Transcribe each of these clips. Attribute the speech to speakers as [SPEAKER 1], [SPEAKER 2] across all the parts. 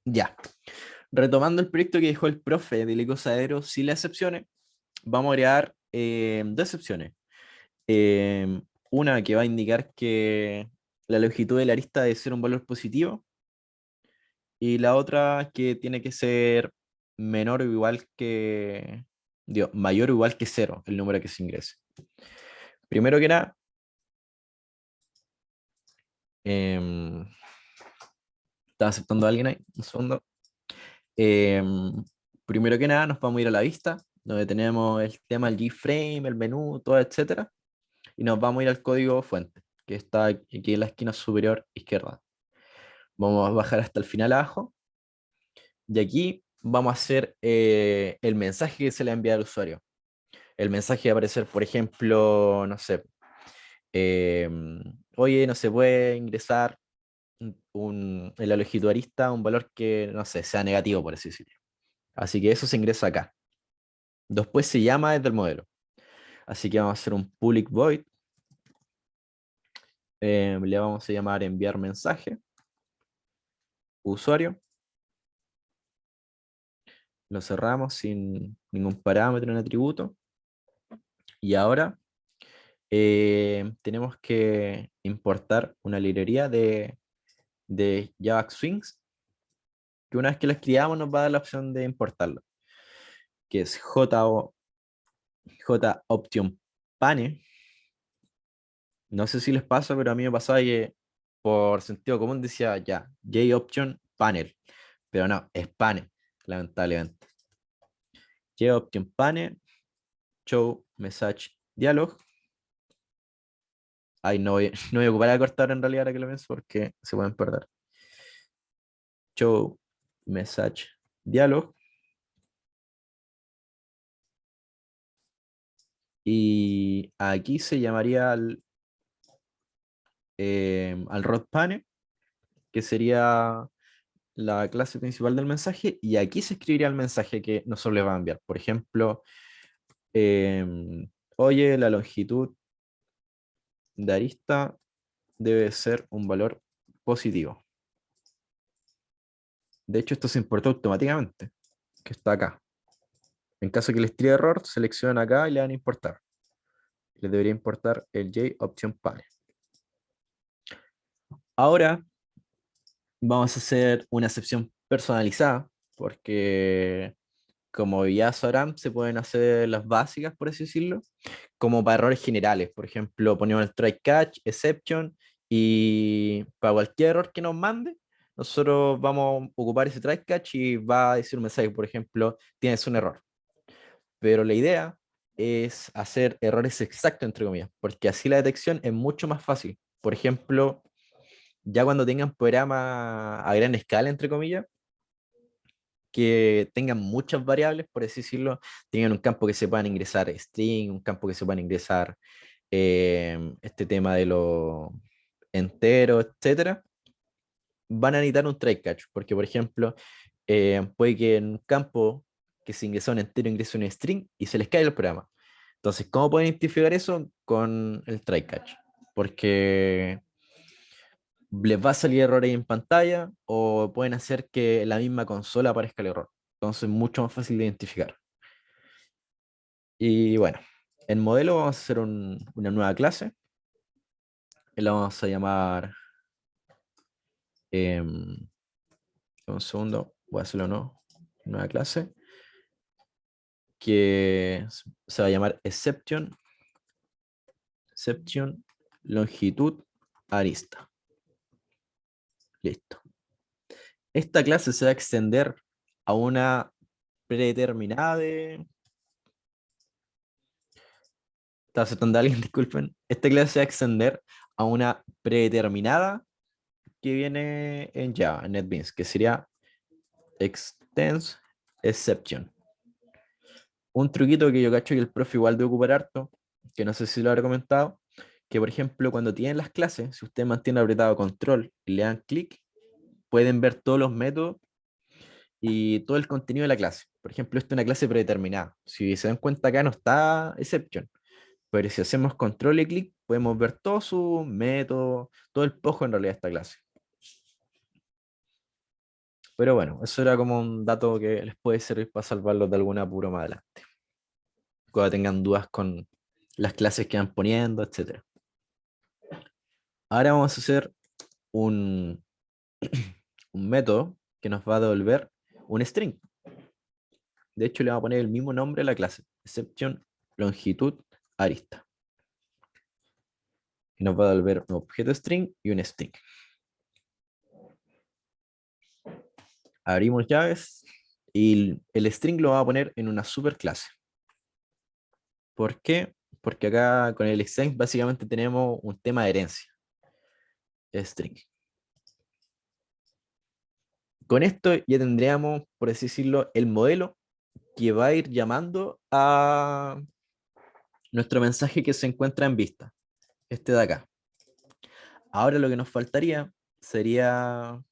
[SPEAKER 1] Ya, retomando el proyecto que dejó el profe de Licosaedro sin las excepciones, vamos a crear dos excepciones. Una que va a indicar que la longitud de la arista debe ser un valor positivo y la otra que tiene que ser menor o igual que, digo, mayor o igual que cero, el número que se ingrese. Primero que nada, em, ¿está aceptando a alguien ahí? Un segundo. Em, Primero que nada, nos vamos a ir a la vista, donde tenemos el tema del G-Frame, el menú, todo, etcétera, y nos vamos a ir al código fuente, que está aquí en la esquina superior izquierda. Vamos a bajar hasta el final abajo, y aquí vamos a hacer el mensaje que se le envía al usuario. El mensaje va a aparecer, por ejemplo, no sé, oye, no se puede ingresar en la longitud arista un valor que, no sé, sea negativo, por así decirlo. Así que eso se ingresa acá. Después se llama desde el modelo. Así que vamos a hacer un public void. Le vamos a llamar enviar mensaje, usuario. Lo cerramos sin ningún parámetro en atributo. Y ahora tenemos que importar una librería de Java Swings, que una vez que la escribamos nos va a dar la opción de importarlo, que es JOption pane. No sé si les pasa, pero a mí me pasaba que por sentido común decía ya, JOption panel, pero no, es pane, lamentablemente. JOption pane, show message dialog. Ay, no voy, no voy a ocupar a cortar en realidad ahora que lo pienso porque se pueden perder. Show message dialog. Y aquí se llamaría al root pane, que sería la clase principal del mensaje, y aquí se escribiría el mensaje que nosotros le vamos a enviar. Por ejemplo, oye, la longitud de arista debe ser un valor positivo. De hecho, esto se importó automáticamente, que está acá. En caso que les tire error, seleccionan acá y le van a importar. Les debería importar el J option pane. Ahora vamos a hacer una excepción personalizada, porque como ya sabrán, se pueden hacer las básicas, por así decirlo, como para errores generales. Por ejemplo, ponemos el try catch, exception, y para cualquier error que nos mande, nosotros vamos a ocupar ese try catch y va a decir un mensaje, por ejemplo, tienes un error. Pero la idea es hacer errores exactos, entre comillas, porque así la detección es mucho más fácil. Por ejemplo, ya cuando tengan programa a gran escala, entre comillas, que tengan muchas variables, por así decirlo, tengan un campo que se puedan ingresar string, un campo que se puedan ingresar este tema de los enteros, etcétera, van a necesitar un try catch, porque por ejemplo, puede que en un campo que se ingresa un entero ingrese un string y se les cae el programa. Entonces, ¿cómo pueden identificar eso? Con el try catch, porque les va a salir error ahí en pantalla o pueden hacer que la misma consola aparezca el error. Entonces, mucho más fácil de identificar. Y bueno, en modelo vamos a hacer una nueva clase. La vamos a llamar, em, un segundo, voy a hacerlo no, nueva clase, que se va a llamar exception longitud arista. Listo. Esta clase se va a extender a una predeterminada de... ¿Está aceptando a alguien? Disculpen. Esta clase se va a extender a una predeterminada que viene en Java, en NetBeans, que sería extends exception. Un truquito que yo cacho que el profe igual de ocupar harto, que no sé si lo habrá comentado, que por ejemplo cuando tienen las clases, si usted mantiene apretado control y le dan clic, pueden ver todos los métodos y todo el contenido de la clase. Por ejemplo, esto es una clase predeterminada. Si se dan cuenta acá no está exception, pero si hacemos control y clic, podemos ver todo su método, todo el pojo en realidad de esta clase. Pero bueno, eso era como un dato que les puede servir para salvarlos de algún apuro más adelante, cuando tengan dudas con las clases que van poniendo, etcétera. Ahora vamos a hacer un, un método que nos va a devolver un string. De hecho, le vamos a poner el mismo nombre a la clase, exception longitud arista. Y nos va a devolver un objeto string y un string. Abrimos llaves y el string lo vamos a poner en una superclase. ¿Por qué? Porque acá con el string básicamente tenemos un tema de herencia. String. Con esto ya tendríamos, por así decirlo, el modelo que va a ir llamando a nuestro mensaje que se encuentra en vista, este de acá. Ahora lo que nos faltaría sería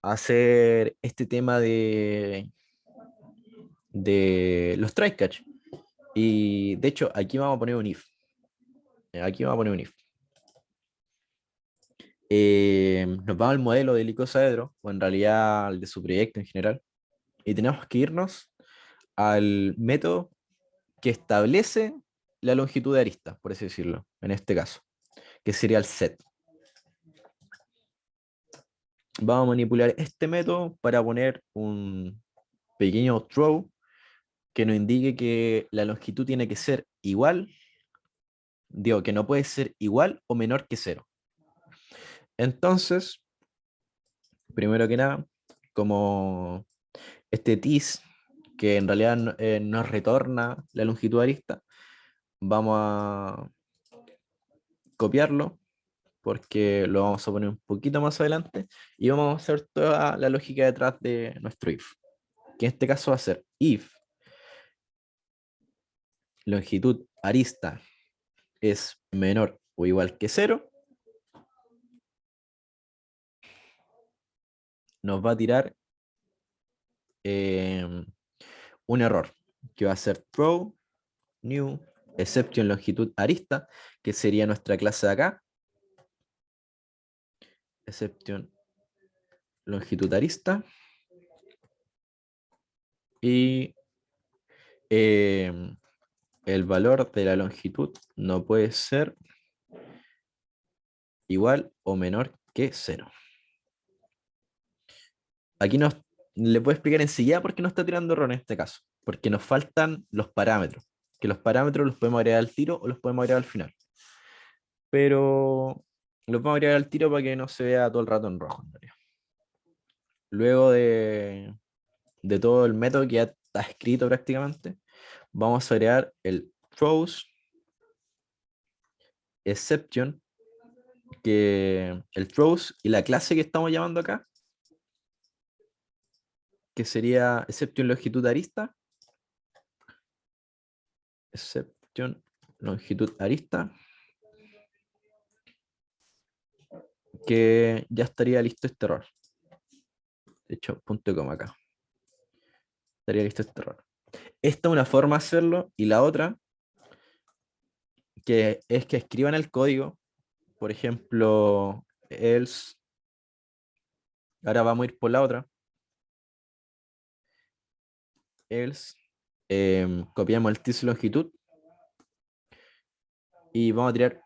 [SPEAKER 1] hacer este tema de los try catch. Y de hecho, aquí vamos a poner un if. Aquí vamos a poner un if. Nos vamos al modelo del icosaedro, o en realidad al de su proyecto en general, y tenemos que irnos al método que establece la longitud de arista, por así decirlo, en este caso, que sería el set. Vamos a manipular este método para poner un pequeño throw que nos indique que la longitud tiene que ser igual, digo, que no puede ser igual o menor que cero. Entonces, primero que nada, como este tis, que en realidad nos retorna la longitud arista, vamos a copiarlo porque lo vamos a poner un poquito más adelante y vamos a hacer toda la lógica detrás de nuestro if, que en este caso va a ser if longitud arista es menor o igual que cero, nos va a tirar un error, que va a ser throw new exception longitud arista, que sería nuestra clase de acá, exception longitud arista, y el valor de la longitud no puede ser igual o menor que cero. Aquí le puedo explicar enseguida por qué no está tirando error en este caso, porque nos faltan los parámetros, que los parámetros los podemos agregar al tiro o los podemos agregar al final, pero los vamos a agregar al tiro para que no se vea todo el rato en rojo en realidad. Luego de todo el método que ya está escrito prácticamente, vamos a agregar el throws exception, que el throws y la clase que estamos llamando acá, que sería exception longitud arista, exception longitud arista, que ya estaría listo este error. De hecho, punto y coma acá. Estaría listo este error. Esta es una forma de hacerlo, y la otra, que es que escriban el código, por ejemplo, else, ahora vamos a ir por la otra, else, copiamos el tis longitud, y vamos a tirar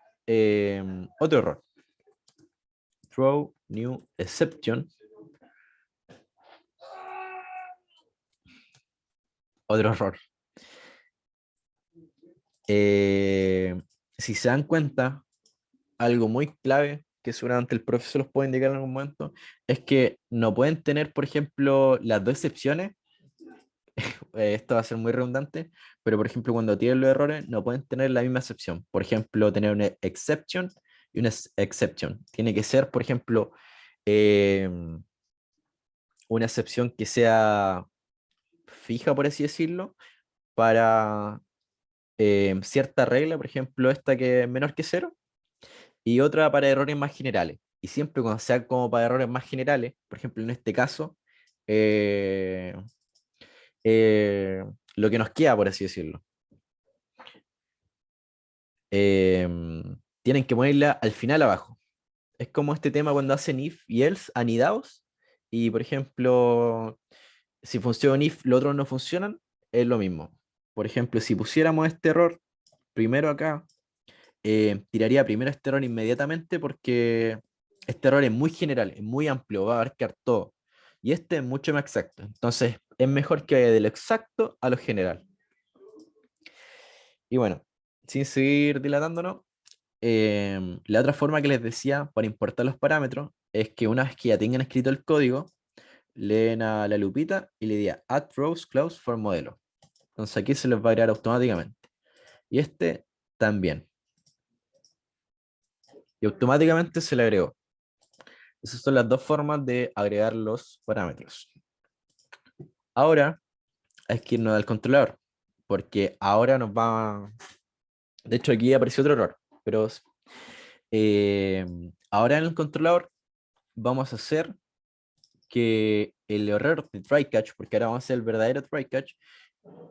[SPEAKER 1] otro error. Throw new exception. Otro error. Si se dan cuenta, algo muy clave que seguramente el profesor los puede indicar en algún momento, es que no pueden tener, por ejemplo, las dos excepciones. Esto va a ser muy redundante, pero por ejemplo, cuando tienen los errores, no pueden tener la misma excepción. Por ejemplo, tener una exception y una exception. Tiene que ser, por ejemplo, una excepción que sea fija, por así decirlo, para cierta regla, por ejemplo, esta que es menor que cero, y otra para errores más generales. Y siempre cuando sea como para errores más generales, por ejemplo, en este caso, eh, eh, lo que nos queda, por así decirlo, tienen que ponerla al final abajo. Es como este tema cuando hacen if y else anidados y, por ejemplo, si funciona un if, los otros no funcionan, es lo mismo. Por ejemplo, si pusiéramos este error primero acá, tiraría primero este error inmediatamente porque este error es muy general, es muy amplio, va a abarcar todo. Y este es mucho más exacto. Entonces, es mejor que vaya de lo exacto a lo general. Y bueno, sin seguir dilatándonos, la otra forma que les decía para importar los parámetros es que una vez que ya tengan escrito el código, leen a la lupita y le diga add rows clause for modelo. Entonces aquí se les va a agregar automáticamente. Y este también. Y automáticamente se le agregó. Esas son las dos formas de agregar los parámetros. Ahora hay que irnos al controlador, porque ahora nos va... De hecho aquí apareció otro error, pero ahora en el controlador vamos a hacer que el error de try catch, porque ahora vamos a hacer el verdadero try catch,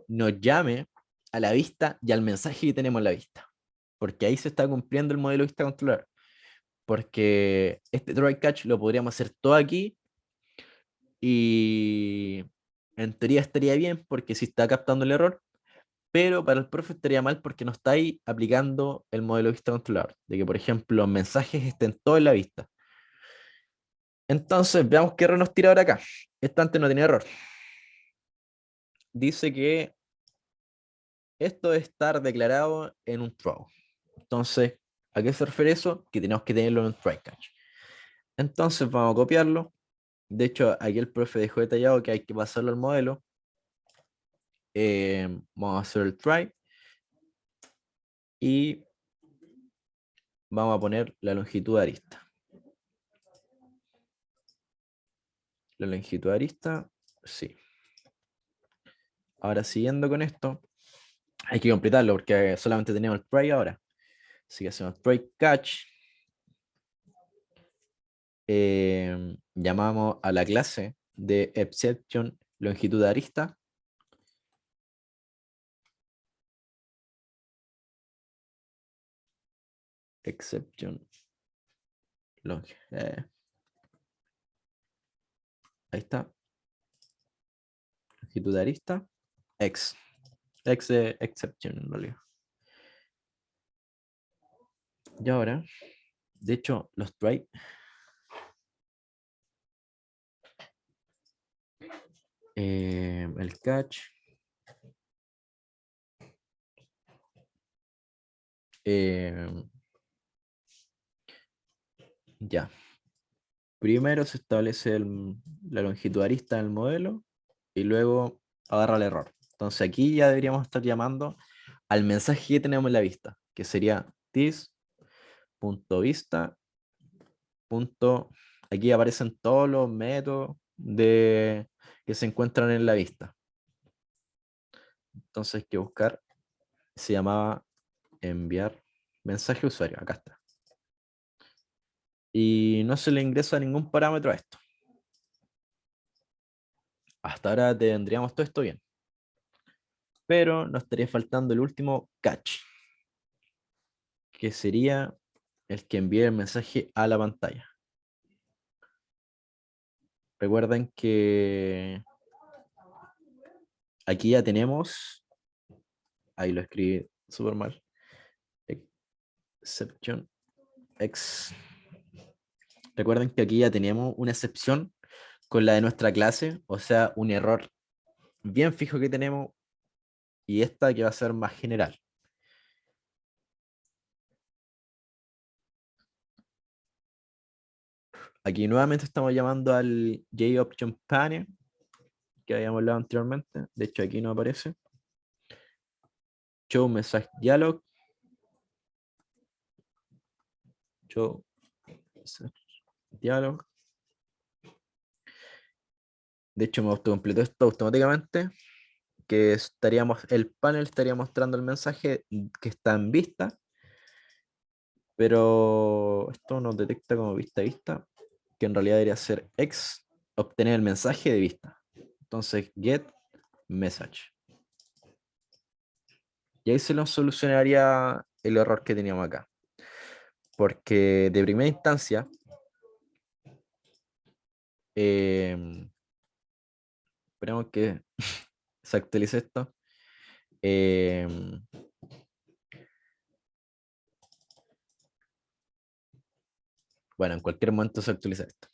[SPEAKER 1] nos llame a la vista y al mensaje que tenemos en la vista, porque ahí se está cumpliendo el modelo vista controlador, porque este try catch lo podríamos hacer todo aquí y en teoría estaría bien porque si está captando el error, pero para el profe estaría mal porque no está ahí aplicando el modelo vista controlador, de que por ejemplo los mensajes estén todos en la vista. Entonces veamos qué error nos tira ahora acá. Esta antes no tenía error. Dice que esto debe estar declarado en un throw. Entonces, ¿a qué se refiere eso? Que tenemos que tenerlo en un try catch. Entonces vamos a copiarlo. De hecho, aquí el profe dejó detallado que hay que pasarlo al modelo. Vamos a hacer el try. Y vamos a poner la longitud de arista. La longitud de arista, sí. Ahora siguiendo con esto, hay que completarlo porque solamente tenemos el try ahora. Así que hacemos try catch. Llamamos a la clase de exception longitud de arista. Exception long. Ahí está. Longitud de arista. X. X de exception en realidad. Y ahora, de hecho, los try. El catch. Ya. Primero se establece la longitud arista del modelo y luego agarra el error. Entonces aquí ya deberíamos estar llamando al mensaje que tenemos en la vista, que sería this.vista. Aquí aparecen todos los métodos que se encuentran en la vista. Entonces hay que buscar, se llamaba enviar mensaje usuario, acá está. Y no se le ingresa ningún parámetro a esto. Hasta ahora tendríamos todo esto bien. Pero nos estaría faltando el último catch, que sería el que envíe el mensaje a la pantalla. Recuerden que aquí ya tenemos, ahí lo escribí súper mal, exception x. Recuerden que aquí ya tenemos una excepción con la de nuestra clase, o sea, un error bien fijo que tenemos y esta que va a ser más general. Aquí nuevamente estamos llamando al JOption Panel que habíamos hablado anteriormente. De hecho, aquí no aparece. Show Message Dialog. Show Message Dialog. De hecho, me autocompletó esto automáticamente. Que estaríamos, el panel estaría mostrando el mensaje que está en vista. Pero esto nos detecta como vista a vista. Que en realidad debería ser X, obtener el mensaje de vista. Entonces, get message. Y ahí se nos solucionaría el error que teníamos acá. Porque de primera instancia, Em, Esperemos que se actualice esto. Em, bueno, en cualquier momento se actualiza esto.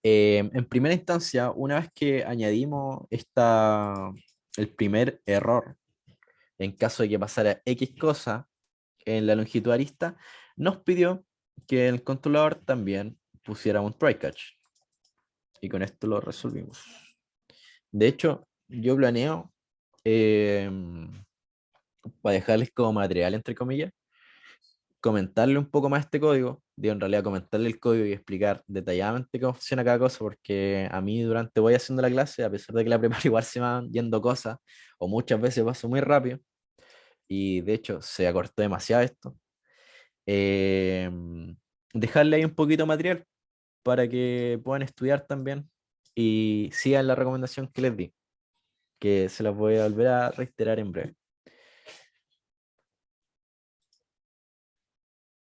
[SPEAKER 1] En primera instancia, una vez que añadimos el primer error, en caso de que pasara X cosa en la longitud arista, nos pidió que el controlador también pusiera un try catch. Y con esto lo resolvimos. De hecho, yo planeo, para dejarles como material, entre comillas, comentarle un poco más este código, digo, en realidad comentarle el código y explicar detalladamente cómo funciona cada cosa, porque a mí durante voy haciendo la clase, a pesar de que la preparo, igual se me van yendo cosas, o muchas veces paso muy rápido, y de hecho se acortó demasiado esto. eh, Dejarle ahí un poquito de material para que puedan estudiar también y sigan la recomendación que les di, que se las voy a volver a reiterar en breve.